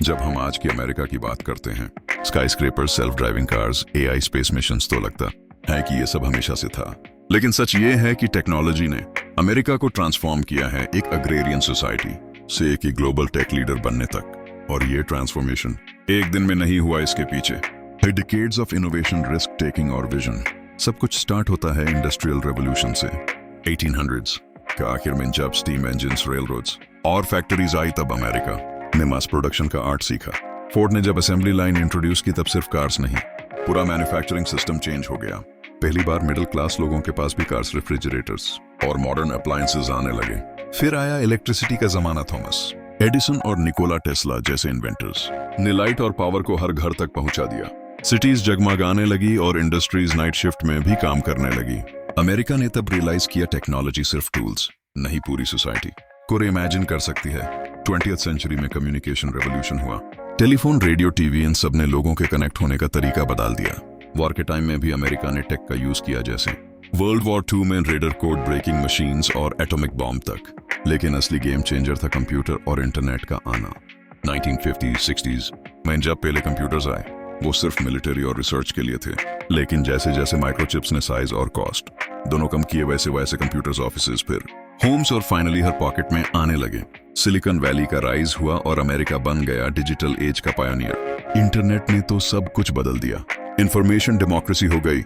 जब हम आज की अमेरिका की बात करते हैं, sky scraper, self driving cars, AI, space missions, तो लगता है कि ये सब हमेशा से था। लेकिन सच ये है कि टेक्नोलॉजी ने अमेरिका को ट्रांसफॉर्म किया है एक अग्रेरियन सोसाइटी से एक ग्लोबल टेक लीडर बनने तक। और ये ट्रांसफॉर्मेशन एक दिन में नहीं हुआ, इसके पीछे decades of innovation, risk taking और विजन। सब कुछ स्टार्ट होता है इंडस्ट्रियल रेवोल्यूशन से 1800s का आखिर में, जब स्टीम इंजन्स, रेलरोड्स और फैक्ट्रीज आई, तब अमेरिका ने मास प्रोडक्शन का आर्ट सीखा। फोर्ड ने जब असेंबली लाइन इंट्रोड्यूस की, तब सिर्फ कार्स नहीं, पूरा मैन्युफैक्चरिंग सिस्टम चेंज हो गया। पहली बार मिडिल क्लास लोगों के पास भी कार्स, रेफ्रिजरेटर्स और मॉडर्न अप्लायंसेस आने लगे। फिर आया इलेक्ट्रिसिटी का जमाना। थॉमस एडिसन और निकोला टेस्ला जैसे इन्वेंटर्स ने लाइट और पावर को हर घर तक पहुंचा दिया। सिटीज जगमगाने लगी और इंडस्ट्रीज नाइट शिफ्ट में भी काम करने लगी। अमेरिका ने तब रियलाइज किया, टेक्नोलॉजी सिर्फ टूल्स नहीं, पूरी सोसाइटी को इमेजिन कर सकती है। 20th सेंचुरी में कम्युनिकेशन रेवोल्यूशन हुआ। टेलीफोन, रेडियो, टीवी, इन सब ने लोगों के कनेक्ट होने का तरीका बदल दिया। वॉर के टाइम में भी अमेरिका ने टेक का यूज किया, जैसे वर्ल्ड वॉर 2 में रेडर कोड ब्रेकिंग मशीन्स और एटॉमिक बॉम्ब तक। लेकिन असली गेम चेंजर था कंप्यूटर और इंटरनेट का आना। 1950s-60s में जब पहले कंप्यूटर्स आए, वो सिर्फ मिलिट्री और रिसर्च के लिए थे। लेकिन जैसे जैसे माइक्रोचिप्स ने साइज और कॉस्ट दोनों कम किए, वैसे वैसे कंप्यूटर्स, ऑफिसेज, फिर होम्स और फाइनली हर पॉकेट में आने लगे। सिलिकॉन वैली का राइज हुआ और अमेरिका बन गया डिजिटल एज का पायनियर। इंटरनेट ने तो सब कुछ बदल दिया। इंफॉर्मेशन डेमोक्रेसी हो गई।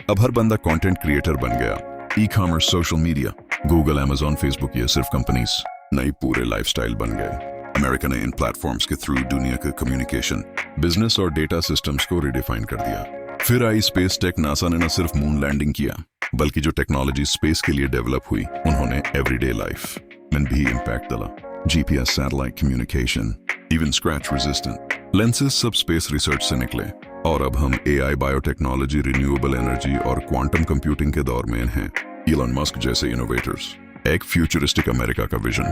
अब हर बंदा कंटेंट क्रिएटर बन गया। E commerce, social media, Google, Amazon, Facebook, ये सिर्फ कंपनीज नहीं, पूरे लाइफस्टाइल बन गए। अमेरिका ने इन प्लेटफॉर्म्स के थ्रू दुनिया के कम्युनिकेशन, बिजनेस और डेटा सिस्टम्स को रिडिफाइन कर दिया। फिर आई स्पेस टेक। नासा ने न सिर्फ मून लैंडिंग किया, बल्कि जो टेक्नोलॉजी स्पेस के लिए डेवलप हुई, उन्होंने एवरीडे लाइफ में भी इम्पैक्ट डाला। GPS, satellite communication, even scratch resistant lenses, सब स्पेस रिसर्च से निकले। और अब हम एआई, बायोटेक्नोलॉजी, रिन्यूएबल एनर्जी और क्वांटम कंप्यूटिंग के दौर में हैं। इलॉन मस्क जैसे इनोवेटर्स एक फ्यूचरिस्टिक अमेरिका का विजन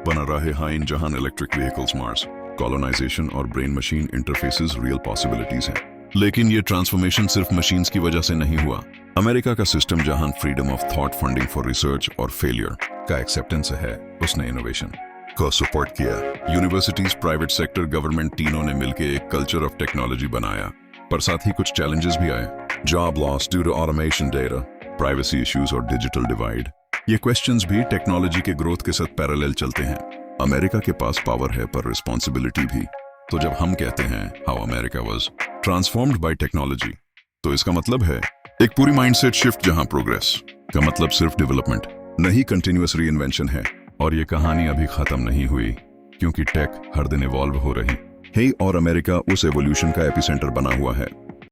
बना रहे हैं, जहां इलेक्ट्रिक व्हीकल्स, मार्स कॉलोनाइजेशन और brain machine interfaces real possibilities हैं। लेकिन ये ट्रांसफॉर्मेशन सिर्फ मशीन्स की वजह से नहीं हुआ। अमेरिका का सिस्टम जहां freedom of thought, funding for research और फेलियर का एक्सेप्टेंस है, उसने इनोवेशन को सपोर्ट किया। यूनिवर्सिटीज, प्राइवेट सेक्टर, गवर्नमेंट, तीनों ने मिलकर एक कल्चर ऑफ टेक्नोलॉजी बनाया। पर साथ ही कुछ चैलेंजेस भी आए। Job loss due to automation, data privacy issues और डिजिटल डिवाइड। ये क्वेश्चंस भी टेक्नोलॉजी के ग्रोथ के साथ पैरेलल चलते हैं। अमेरिका के पास पावर है, पर रिस्पॉन्सिबिलिटी भी। तो जब हम कहते हैं how America was transformed bye technology, तो इसका मतलब है एक पूरी माइंडसेट शिफ्ट, जहां प्रोग्रेस का मतलब सिर्फ डेवलपमेंट नहीं, कंटिन्यूअस रीइन्वेंशन है। और ये कहानी अभी खत्म नहीं हुई, क्योंकि टेक हर दिन इवॉल्व हो रही है और अमेरिका उस एवोल्यूशन का एपिसेंटर बना हुआ है।